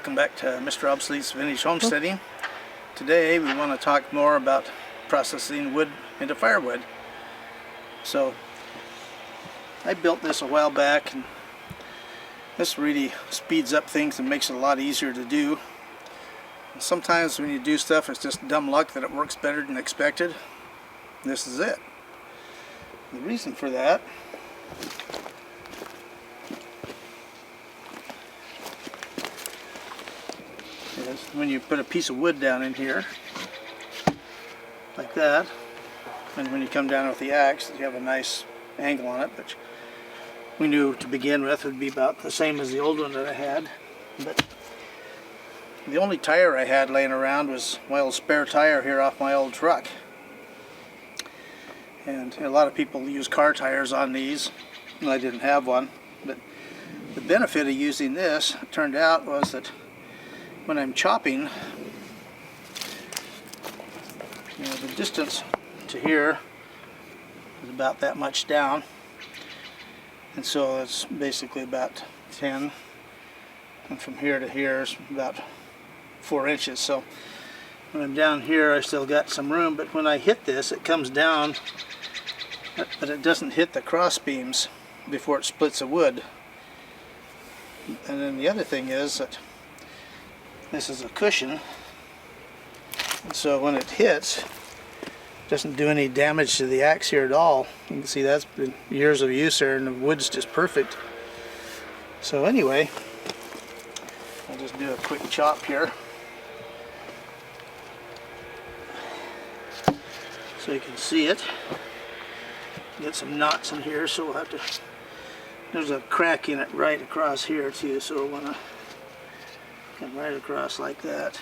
welcome back to Mr. Obsolete's Vintage Homesteading. Today we want to talk more about processing wood into firewood. So I built this a while back, and this really speeds up things and makes it a lot easier to do. And sometimes when you do stuff, it's just dumb luck that it works better than expected. This is it. The reason for that is when you put a piece of wood down in here like that, and when you come down with the axe, you have a nice angle on it, which we knew to begin with would be about the same as the old one that I had. But the only tire I had laying around was my old spare tire here off my old truck. And a lot of people use car tires on these, and I didn't have one. But the benefit of using this, it turned out, was that when I'm chopping, the distance to here is about that much down, and so it's basically about 10, and from here to here is about 4 inches. So when I'm down here, I still got some room, but when I hit this, it comes down, but it doesn't hit the cross beams before it splits the wood. And then the other thing is that this is a cushion, and so when it hits, it doesn't do any damage to the axe here at all. You can see that's been years of use there, and the wood's just perfect. So anyway, I'll just do a quick chop here so you can see it. Get some knots in here, so we'll have to, there's a crack in it right across here too, so we'll want to come right across like that.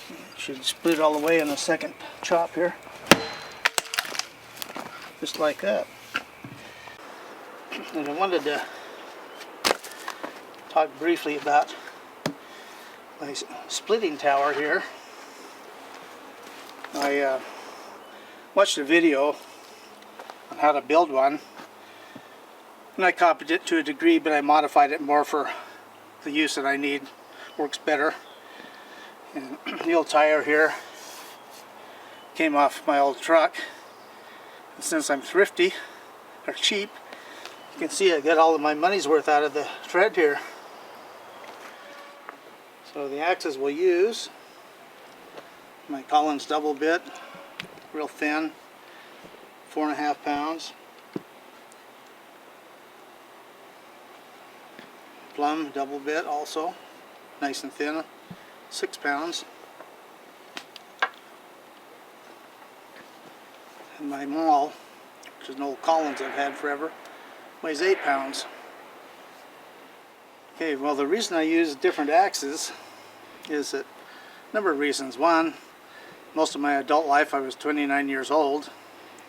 It should split all the way in the second chop here, just like that. And I wanted to talk briefly about my splitting tower here. I watched a video on how to build one, and I copied it to a degree, but I modified it more for the use that I need. Works better. And the old tire here came off my old truck, and since I'm thrifty, or cheap, you can see I got all of my money's worth out of the thread here. So the axes we'll use, my Plumb Double Bit, real thin, 4.5 pounds. Plumb Double Bit also, nice and thin, 6 pounds. And my maul, which is an old Collins I've had forever, weighs 8 pounds. Okay, well, the reason I use different axes is that a number of reasons. One, most of my adult life I was 29 years old,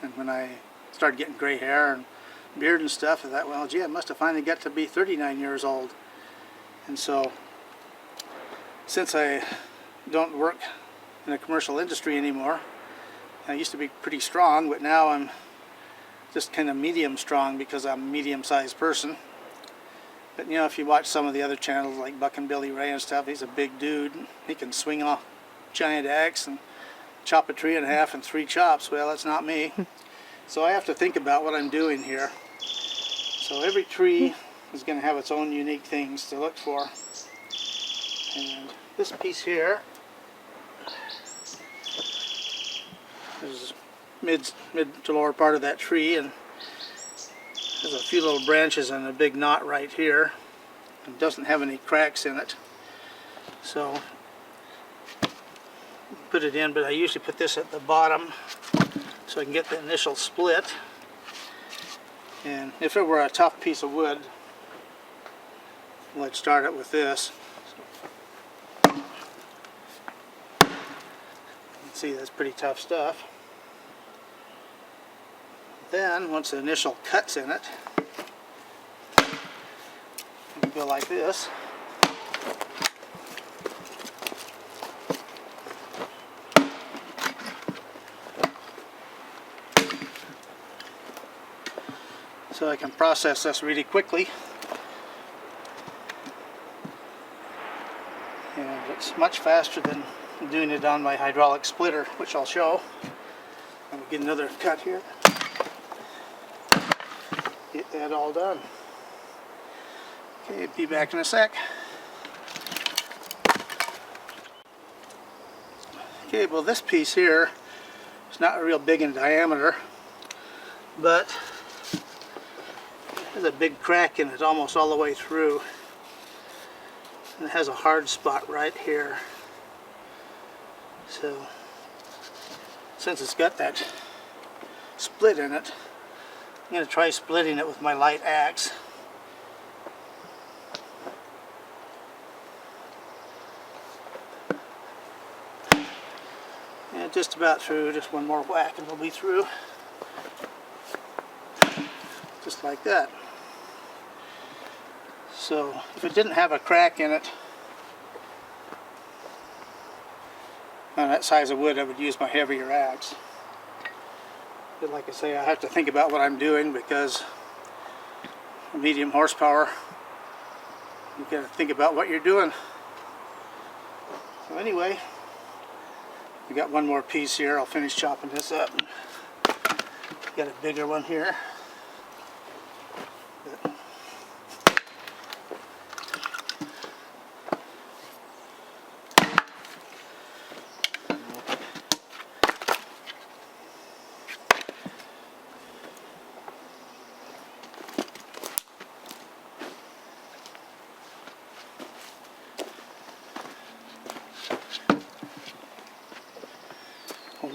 and when I started getting gray hair and beard and stuff, I thought, well, gee, I must have finally got to be 39 years old. And so, since I don't work in the commercial industry anymore, I used to be pretty strong, but now I'm just kind of medium strong because I'm a medium-sized person. But you know, if you watch some of the other channels like Buck and Billy Ray and stuff, he's a big dude. He can swing a giant axe and chop a tree in half in 3 chops. Well, that's not me. So I have to think about what I'm doing here. So every tree is going to have its own unique things to look for. And this piece here is mid to lower part of that tree, and there's a few little branches and a big knot right here. It doesn't have any cracks in it, so put it in, but I usually put this at the bottom so I can get the initial split. And if it were a tough piece of wood, let's start it with this. You can see that's pretty tough stuff. Then, once the initial cut's in it, you go like this. so I can process this really quickly. And it's much faster than doing it on my hydraulic splitter, which I'll show. And we'll get another cut here. Get that all done. Okay, be back in a sec. Okay, well this piece here is not real big in diameter, but there's a big crack in it almost all the way through. And it has a hard spot right here. So, since it's got that split in it, I'm going to try splitting it with my light axe. And just about through, just one more whack and we'll be through. Just like that. So if it didn't have a crack in it on that size of wood, I would use my heavier axe. But like I say, I have to think about what I'm doing because medium horsepower, you got to think about what you're doing. So anyway, we got one more piece here. I'll finish chopping this up. Got a bigger one here.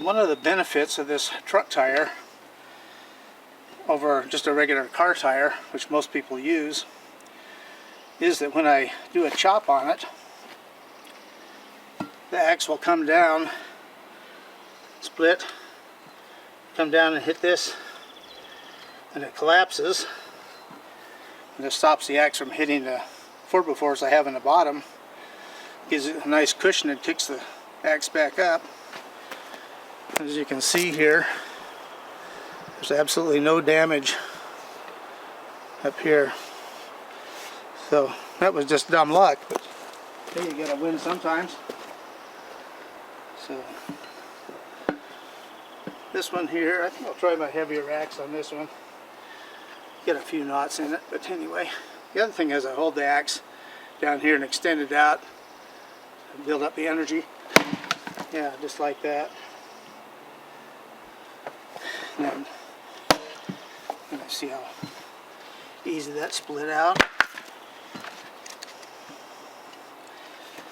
One of the benefits of this truck tire over just a regular car tire, which most people use, is that when I do a chop on it, the axe will come down, split, come down and hit this, and it collapses, and it stops the axe from hitting the 4x4s I have in the bottom, gives it a nice cushion and kicks the axe back up. As you can see here, there's absolutely no damage up here. So that was just dumb luck, but hey, you gotta win sometimes. So this one here, I think I'll try my heavier axe on this one. Get a few knots in it, but anyway. The other thing is I hold the axe down here and extend it out and build up the energy. Yeah, just like that. And I see how easy that split out.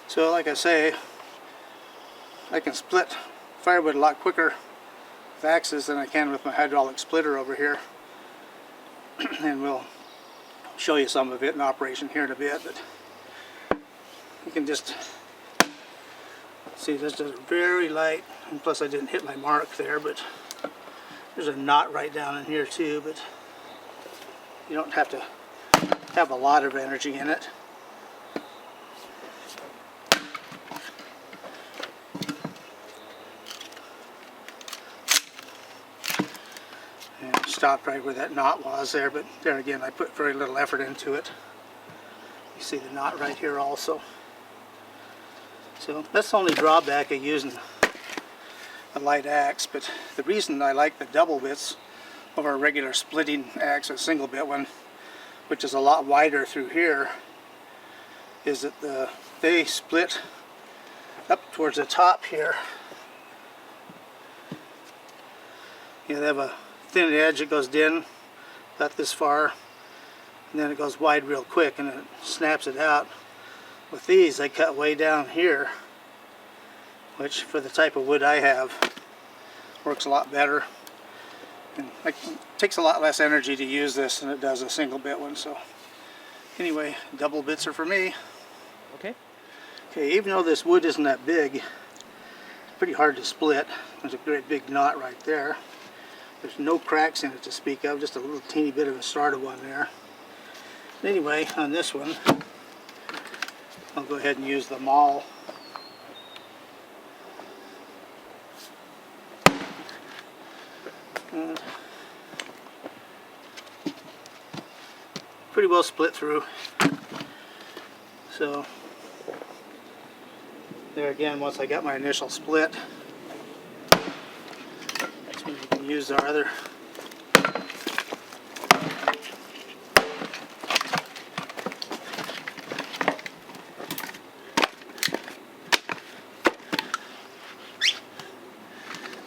So like I say, I can split firewood a lot quicker with axes than I can with my hydraulic splitter over here. And we'll show you some of it in operation here in a bit, but you can just see this is very light, and plus I didn't hit my mark there, but there's a knot right down in here too, but you don't have to have a lot of energy in it. And it stopped right where that knot was there, but there again I put very little effort into it. You see the knot right here also. So that's the only drawback of using a light axe, but the reason I like the double bits over a regular splitting axe or single bit one, which is a lot wider through here, is that they split up towards the top here. You know, they have a thin edge that goes in about this far, and then it goes wide real quick and it snaps it out. With these, they cut way down here, which for the type of wood I have works a lot better, and it takes a lot less energy to use this than it does a single bit one. So anyway, double bits are for me. Okay, even though this wood isn't that big, it's pretty hard to split. There's a great big knot right there. There's no cracks in it to speak of, just a little teeny bit of a started one there. Anyway, on this one, I'll go ahead and use the maul. pretty well split through. So there again, once I got my initial split, that's when we can use our other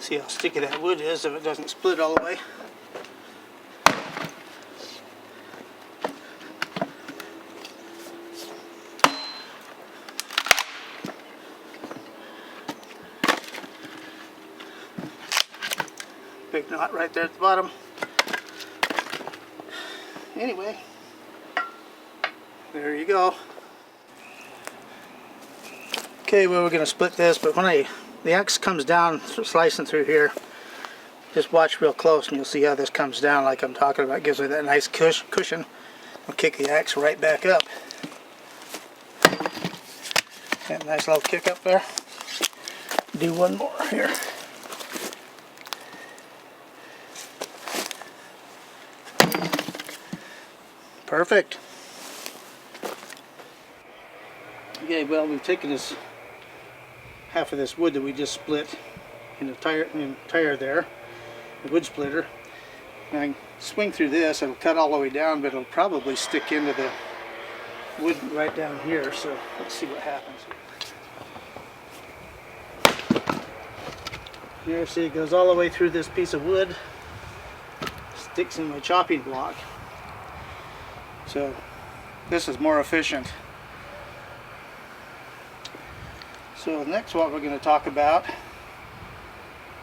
see how sticky that wood is if it doesn't split all the way. Big knot right there at the bottom. Anyway, there you go. Okay, well, we're going to split this, but when the axe comes down, slicing through here, just watch real close and you'll see how this comes down like I'm talking about. It gives me that nice cushion. I'll kick the axe right back up. That nice little kick up there. Do one more here. Perfect. Okay, well, we've taken this half of this wood that we just split in the tire there, the wood splitter, and I can swing through this. It'll cut all the way down, but it'll probably stick into the wood right down here. So let's see what happens. Here, see, it goes all the way through this piece of wood, sticks in my chopping block. So this is more efficient. So next, what we're going to talk about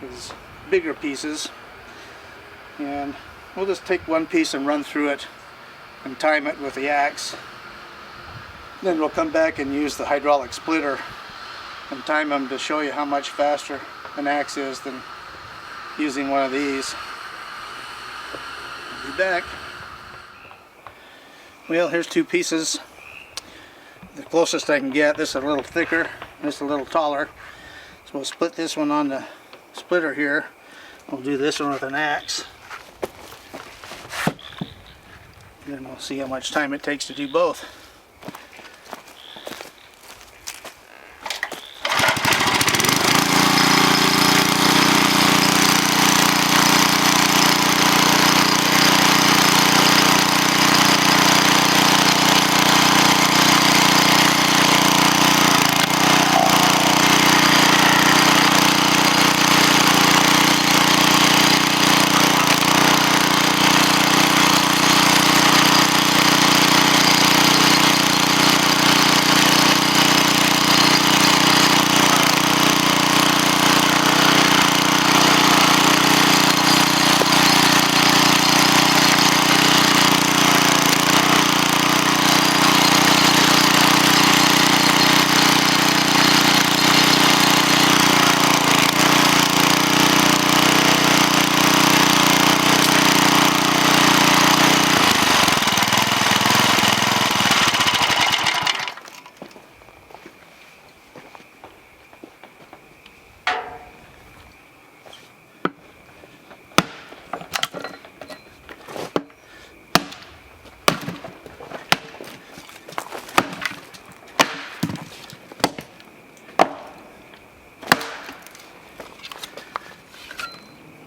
is bigger pieces, and we'll just take one piece and run through it and time it with the axe. Then we'll come back and use the hydraulic splitter and time them to show you how much faster an axe is than using one of these. I'll be back. Well, here's two pieces. The closest I can get. This is a little thicker, this is a little taller. So we'll split this one on the splitter here. We'll do this one with an axe. And then we'll see how much time it takes to do both.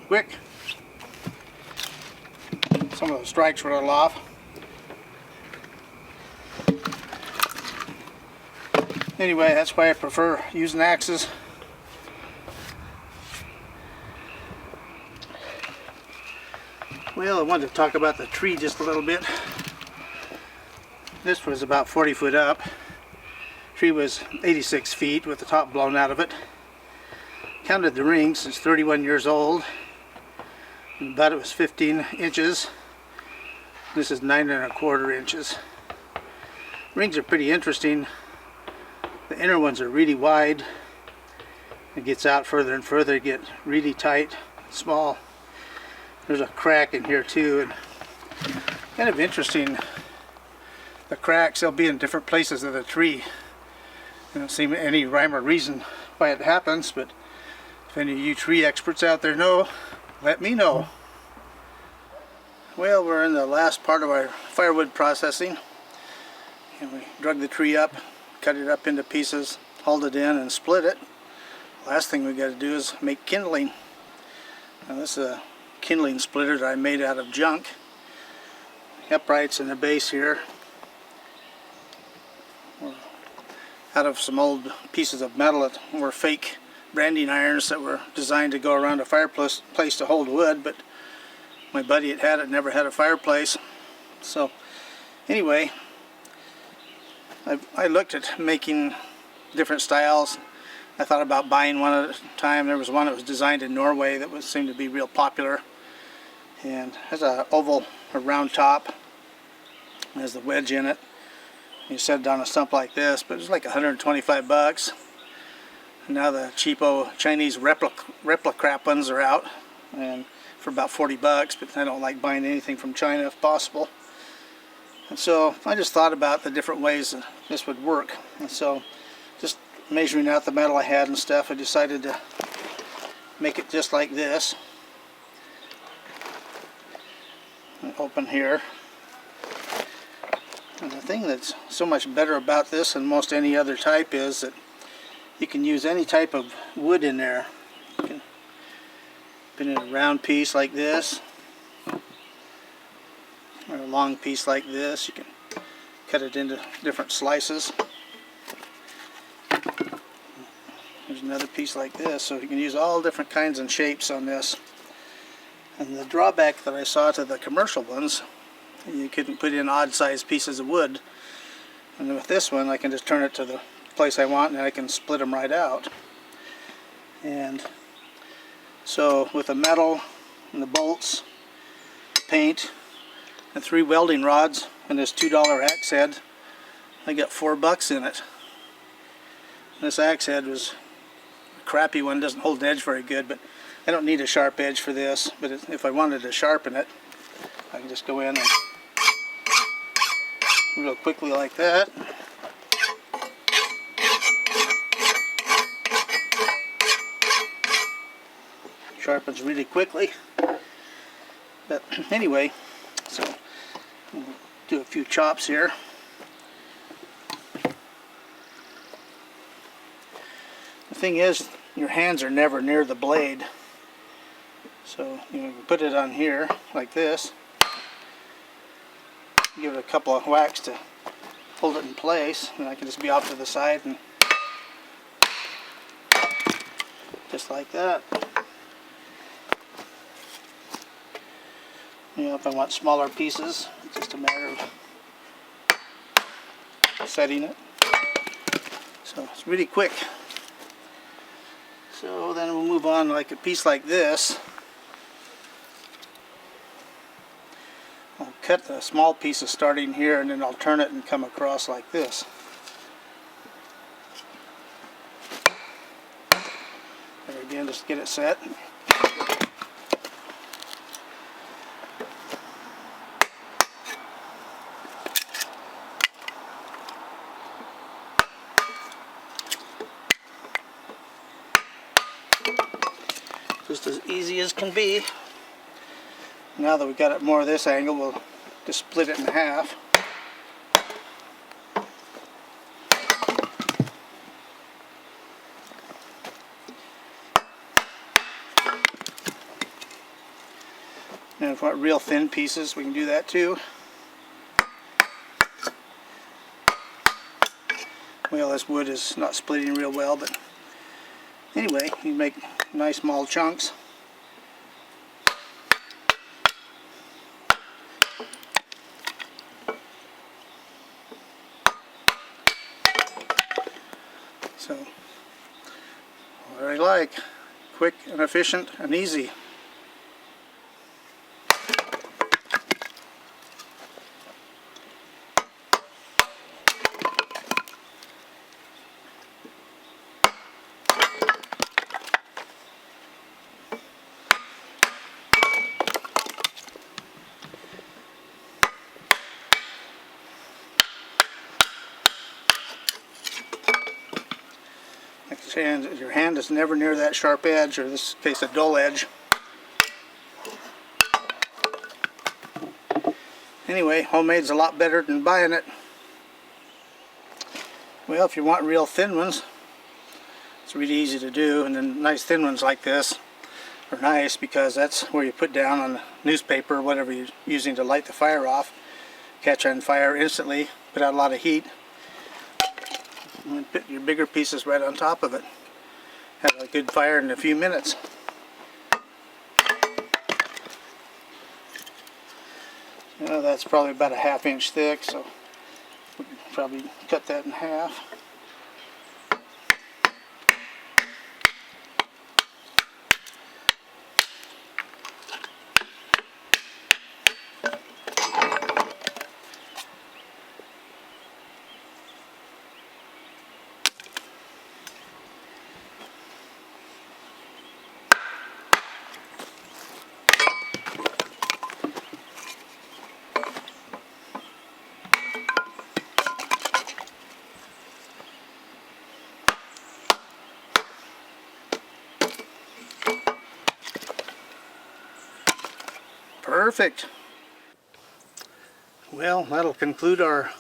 Quick. Some of the strikes were a little off. Anyway, that's why I prefer using axes. Well, I wanted to talk about the tree just a little bit. This was about 40 foot up. Tree was 86 feet with the top blown out of it. Counted the rings. It's 31 years old. And about it was 15 inches. This is 9 1/4 inches. Rings are pretty interesting. The inner ones are really wide. It gets out further and further, get really tight, small. There's a crack in here too, and kind of interesting. The cracks, they'll be in different places of the tree. There don't seem any rhyme or reason why it happens, but if any of you tree experts out there know, let me know. Well, we're in the last part of our firewood processing, and we drug the tree up, cut it up into pieces, hauled it in and split it. Last thing we got to do is make kindling. Now this is a kindling splitter that I made out of junk. The uprights in the base here were out of some old pieces of metal that were fake branding irons that were designed to go around a fireplace to hold wood, but my buddy had it, never had a fireplace. So anyway, I looked at making different styles. I thought about buying one at a time. There was one that was designed in Norway that seemed to be real popular, and has an oval or round top. It has the wedge in it. You set it on a stump like this, but it was like 125 bucks. And now the cheapo Chinese replica crap ones are out, and for about 40 bucks, but I don't like buying anything from China if possible. And so I just thought about the different ways that this would work. And so just measuring out the metal I had and stuff, I decided to make it just like this. And open here. And the thing that's so much better about this than most any other type is that you can use any type of wood in there. You can put in a round piece like this, or a long piece like this. You can cut it into different slices. There's another piece like this, so you can use all different kinds and shapes on this. And the drawback that I saw to the commercial ones, you couldn't put in odd sized pieces of wood. And with this one, I can just turn it to the place I want, and I can split them right out. And so with the metal and the bolts, paint, and 3 welding rods and this $2 axe head, I got $4 in it. This axe head was a crappy one, doesn't hold an edge very good, but I don't need a sharp edge for this. But if I wanted to sharpen it, I can just go in and real quickly like that. Sharpens really quickly. But anyway, so we'll do a few chops here. The thing is, your hands are never near the blade. So you put it on here like this. Give it a couple of whacks to hold it in place, and I can just be off to the side and just like that. If I want smaller pieces, it's just a matter of setting it. So it's really quick. So then we'll move on like a piece like this. I'll cut the small pieces starting here, and then I'll turn it and come across like this. There again, just get it set. Just as easy as can be. Now that we've got it more of this angle, we'll just split it in half. And if we want real thin pieces, we can do that too. Well, this wood is not splitting real well, but anyway, you make nice small chunks. So, what I like, quick and efficient and easy. And your hand is never near that sharp edge, or in this case a dull edge. Anyway, homemade's a lot better than buying it. Well, if you want real thin ones, it's really easy to do, and then nice thin ones like this are nice because that's where you put down on the newspaper or whatever you're using to light the fire off. Catch on fire instantly, put out a lot of heat, and put your bigger pieces right on top of it. Have a good fire in a few minutes. That's probably about a ½ inch thick, so we can probably cut that in half. Perfect. Well, that'll conclude our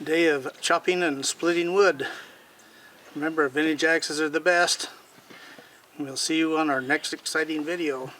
day of chopping and splitting wood. Remember, vintage axes are the best. We'll see you on our next exciting video.